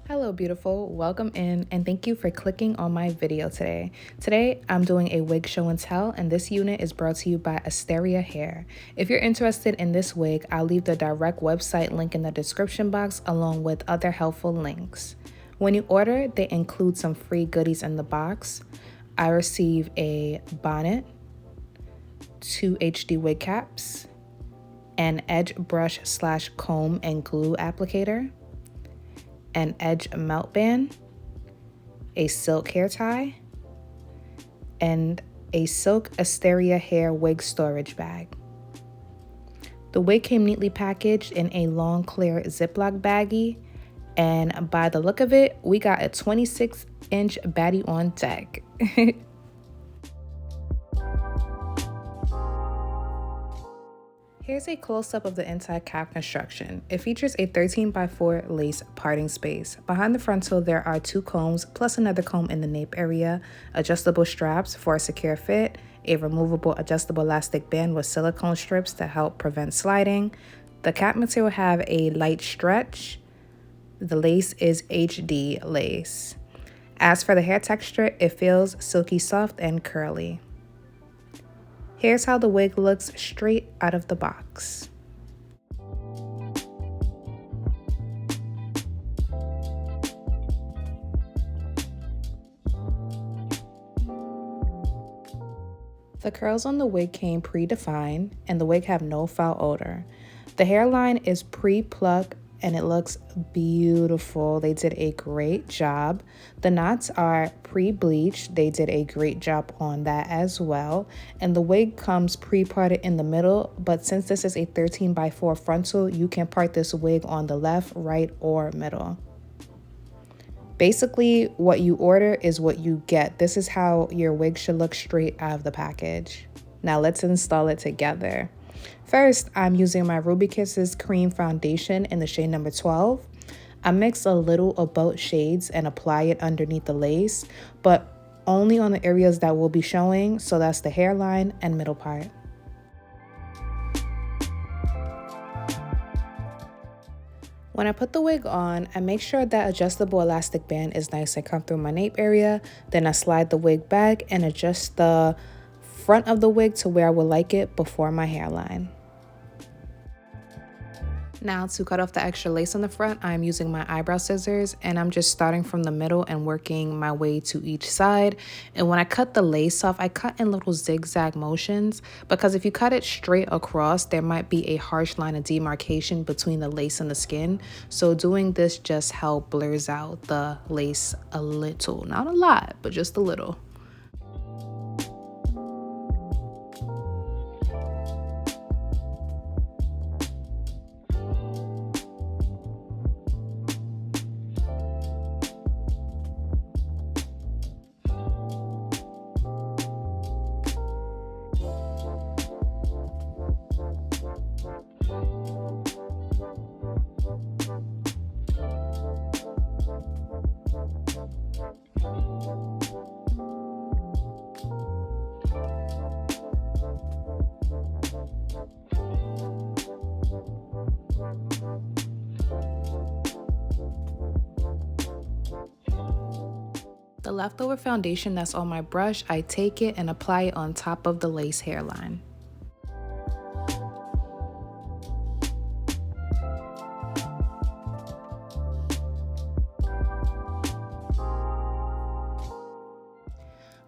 Hello beautiful, welcome in and thank you for clicking on my video today. Today I'm doing a wig show and tell and this unit is brought to you by Asteria Hair. If you're interested in this wig, I'll leave the direct website link in the description box along with other helpful links. When you order, they include some free goodies in the box. I receive a bonnet, 2 HD wig caps, an edge brush / comb and glue applicator, an edge melt band, a silk hair tie, and a silk Asteria Hair wig storage bag. The wig came neatly packaged in a long clear Ziploc baggie, and by the look of it, we got a 26-inch baddie on deck. Here's a close-up of the inside cap construction. It features a 13x4 lace parting space. Behind the frontal, there are 2 combs plus another comb in the nape area, adjustable straps for a secure fit, a removable adjustable elastic band with silicone strips to help prevent sliding. The cap material have a light stretch. The lace is HD lace. As for the hair texture, it feels silky soft and curly. Here's how the wig looks straight out of the box. The curls on the wig came pre-defined and the wig have no foul odor. The hairline is pre-plucked and it looks beautiful. They did a great job. The knots are pre-bleached. They did a great job on that as well. And the wig comes pre-parted in the middle, but since this is a 13x4 frontal, you can part this wig on the left, right, or middle. Basically, what you order is what you get. This is how your wig should look straight out of the package. Now let's install it together. First, I'm using my Ruby Kisses cream foundation in the shade number 12. I mix a little of both shades and apply it underneath the lace, but only on the areas that will be showing, so that's the hairline and middle part. When I put the wig on, I make sure that adjustable elastic band is nice and come through my nape area. Then I slide the wig back and adjust the front of the wig to where I would like it before my hairline. Now to cut off the extra lace on the front, I'm using my eyebrow scissors and I'm just starting from the middle and working my way to each side. And when I cut the lace off, I cut in little zigzag motions because if you cut it straight across, there might be a harsh line of demarcation between the lace and the skin. So doing this just helps blurs out the lace a little, not a lot, but just a little. The leftover foundation that's on my brush, I take it and apply it on top of the lace hairline.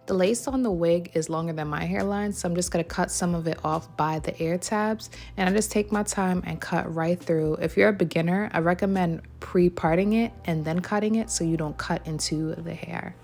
The lace on the wig is longer than my hairline, so I'm just going to cut some of it off by the ear tabs, and I just take my time and cut right through. If you're a beginner, I recommend pre-parting it and then cutting it so you don't cut into the hair.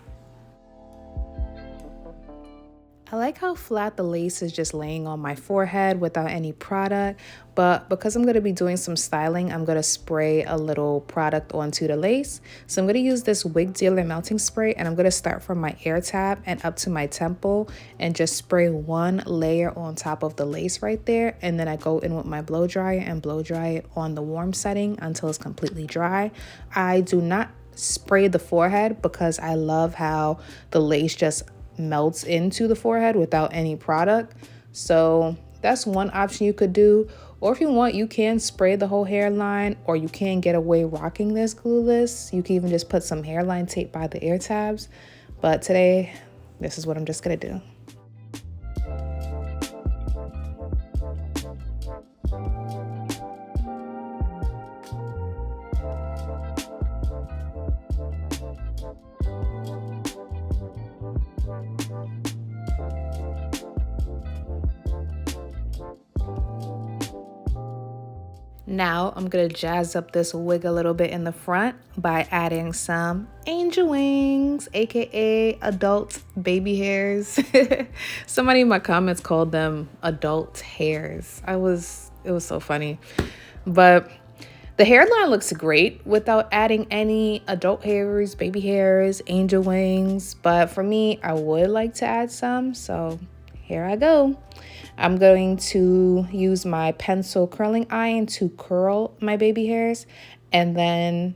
I like how flat the lace is just laying on my forehead without any product, but because I'm going to be doing some styling, I'm going to spray a little product onto the lace. So I'm going to use this Wig Dealer melting spray and I'm going to start from my ear tab and up to my temple and just spray one layer on top of the lace right there. And then I go in with my blow dryer and blow dry it on the warm setting until it's completely dry. I do not spray the forehead because I love how the lace just melts into the forehead without any product. So that's one option you could do, Or if you want, you can spray the whole hairline, or you can get away rocking this glueless. You can even just put some hairline tape by the ear tabs. But today, this is what I'm just gonna do. Now I'm gonna jazz up this wig a little bit in the front by adding some angel wings, aka adult baby hairs. Somebody in my comments called them adult hairs. It was so funny. But the hairline looks great without adding any adult hairs, baby hairs, angel wings. But for me, I would like to add some, so here I go. I'm going to use my pencil curling iron to curl my baby hairs, and then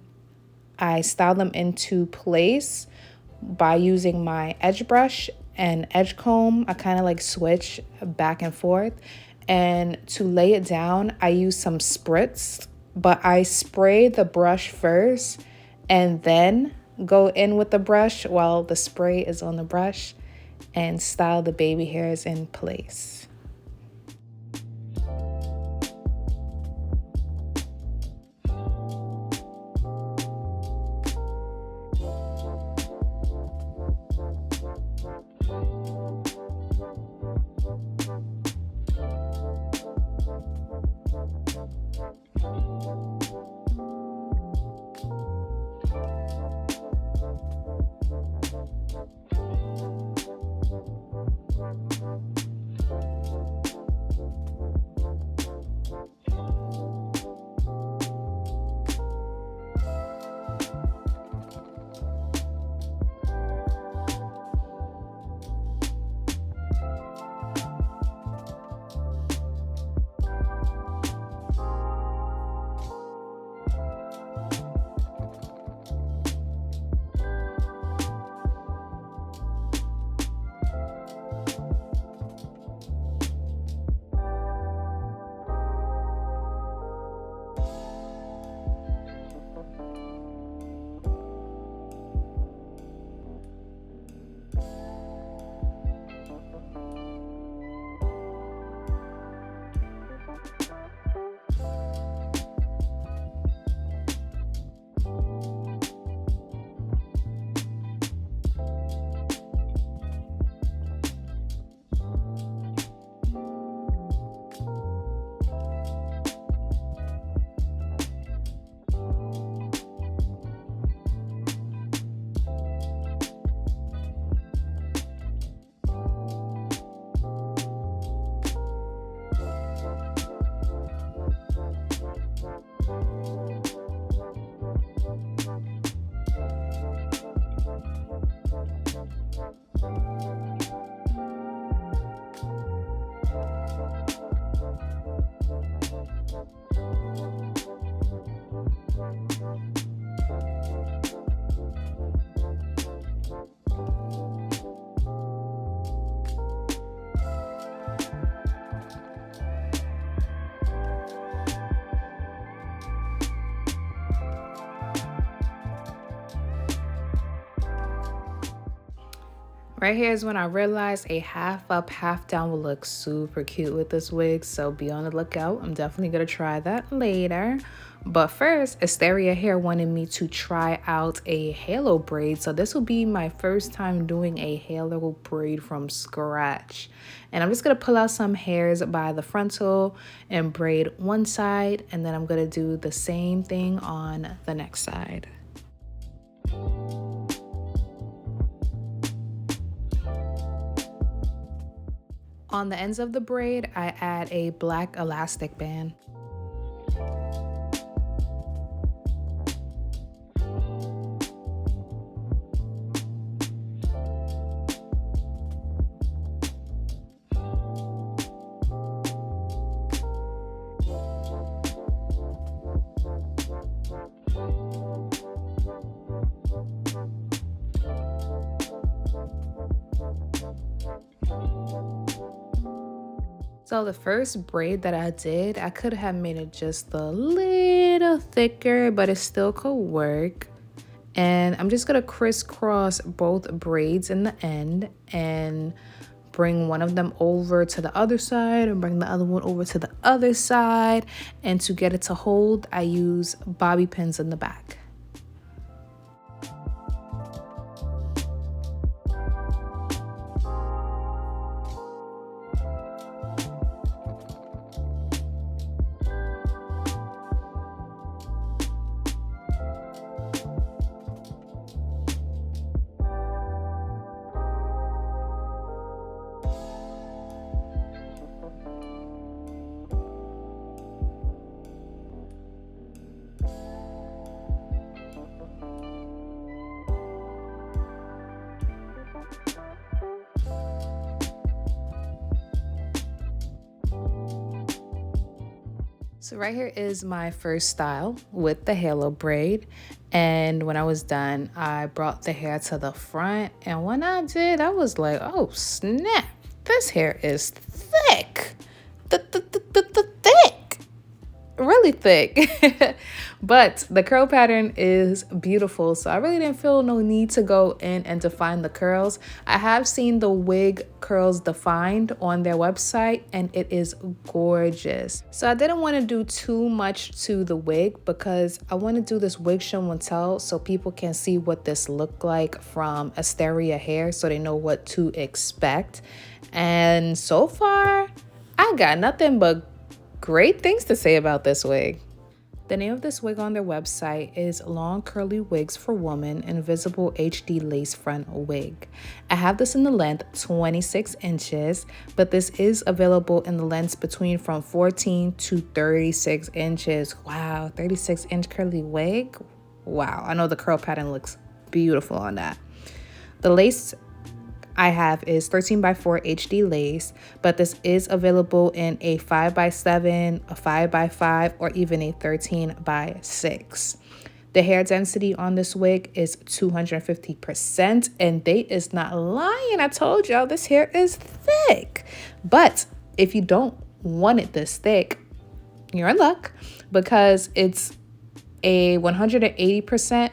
I style them into place by using my edge brush and edge comb. I kind of like switch back and forth, and to lay it down, I use some spritz, but I spray the brush first and then go in with the brush while the spray is on the brush and style the baby hairs in place. Right here is when I realized a half up, half down will look super cute with this wig, so be on the lookout. I'm definitely gonna try that later. But first, Asteria Hair wanted me to try out a halo braid, so this will be my first time doing a halo braid from scratch. And I'm just gonna pull out some hairs by the frontal and braid one side, and then I'm gonna do the same thing on the next side. On the ends of the braid, I add a black elastic band. So the first braid that I did, I could have made it just a little thicker, but it still could work. And I'm just gonna crisscross both braids in the end and bring one of them over to the other side and bring the other one over to the other side. And to get it to hold, I use bobby pins in the back. So right here is my first style with the halo braid. And when I was done, I brought the hair to the front. And when I did, I was like, oh snap, this hair is thick. Thick. Really thick. But the curl pattern is beautiful, so I really didn't feel no need to go in and define the curls. I have seen the wig curls defined on their website and it is gorgeous. So I didn't want to do too much to the wig because I want to do this wig show and tell so people can see what this looked like from Asteria Hair so they know what to expect. And so far, I got nothing but great things to say about this wig. The name of this wig on their website is Long Curly Wigs for Women Invisible HD Lace Frontal Wig. I have this in the length 26 inches, but this is available in the lengths between from 14 to 36 inches. Wow, 36-inch curly wig. Wow, I know the curl pattern looks beautiful on that. The lace I have is 13x4 HD lace, but this is available in a 5x7, a 5x5, or even a 13x6. The hair density on this wig is 250%, and they is not lying. I told y'all this hair is thick. But if you don't want it this thick, you're in luck because it's a 180%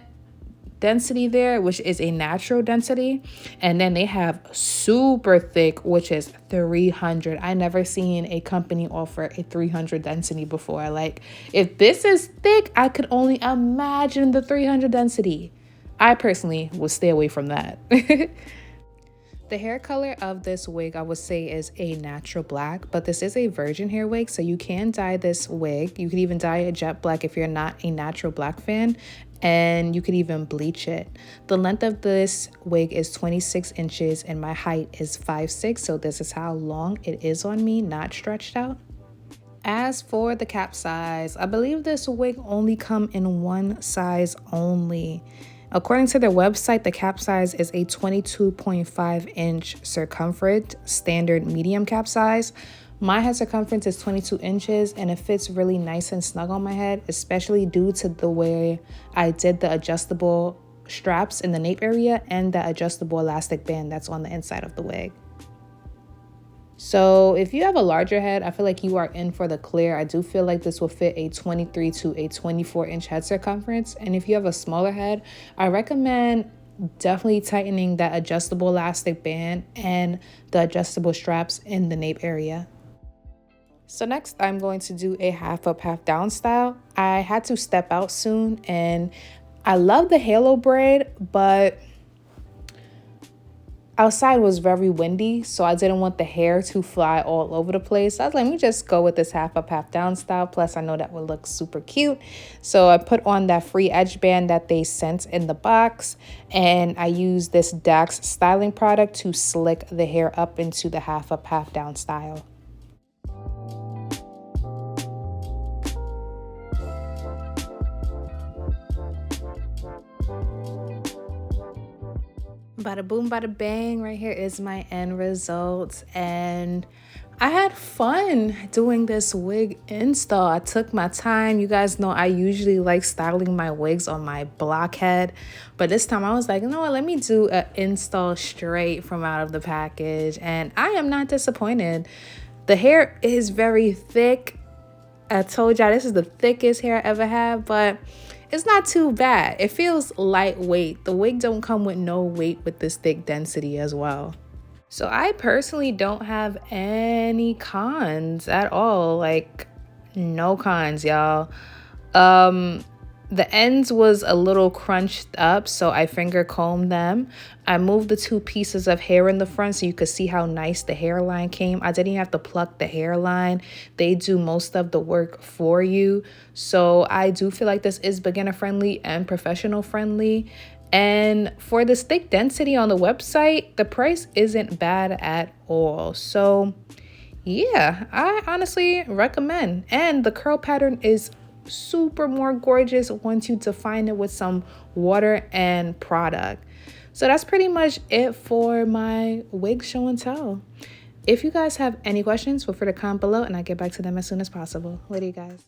density there, which is a natural density, and then they have super thick, which is 300. I never seen a company offer a 300 density before. Like, if this is thick, I could only imagine the 300 density. I personally would stay away from that. The hair color of this wig, I would say, is a natural black, but this is a virgin hair wig, so you can dye this wig. You could even dye it jet black if you're not a natural black fan, and you could even bleach it. The length of this wig is 26 inches, and my height is 5'6", so this is how long it is on me, not stretched out. As for the cap size, I believe this wig only come in one size only. According to their website, the cap size is a 22.5 inch circumference, standard medium cap size. My head circumference is 22 inches and it fits really nice and snug on my head, especially due to the way I did the adjustable straps in the nape area and the adjustable elastic band that's on the inside of the wig. So if you have a larger head, I feel like you are in for the clear. I do feel like this will fit a 23 to a 24-inch head circumference. And if you have a smaller head, I recommend definitely tightening that adjustable elastic band and the adjustable straps in the nape area. So next, I'm going to do a half up, half down style. I had to step out soon and I love the halo braid, but outside was very windy, so I didn't want the hair to fly all over the place. I was like, let me just go with this half up, half down style. Plus, I know that would look super cute. So I put on that free edge band that they sent in the box, and I used this Dax styling product to slick the hair up into the half up, half down style. Bada boom, bada bang, right here is my end result. And I had fun doing this wig install. I took my time. You guys know I usually like styling my wigs on my blockhead, but this time I was like, you know what, let me do an install straight from out of the package, and I am not disappointed. The hair is very thick. I told y'all this is the thickest hair I ever had, but it's not too bad. It feels lightweight. The wig don't come with no weight with this thick density as well. So I personally don't have any cons at all. Like, no cons, y'all. The ends was a little crunched up, so I finger combed them. I moved the 2 pieces of hair in the front so you could see how nice the hairline came. I didn't have to pluck the hairline. They do most of the work for you. So I do feel like this is beginner friendly and professional friendly. And for this thick density on the website, the price isn't bad at all. So yeah, I honestly recommend. And the curl pattern is super more gorgeous once you define it with some water and product. So that's pretty much it for my wig show and tell. If you guys have any questions, feel free to comment below and I'll get back to them as soon as possible. Later, you guys.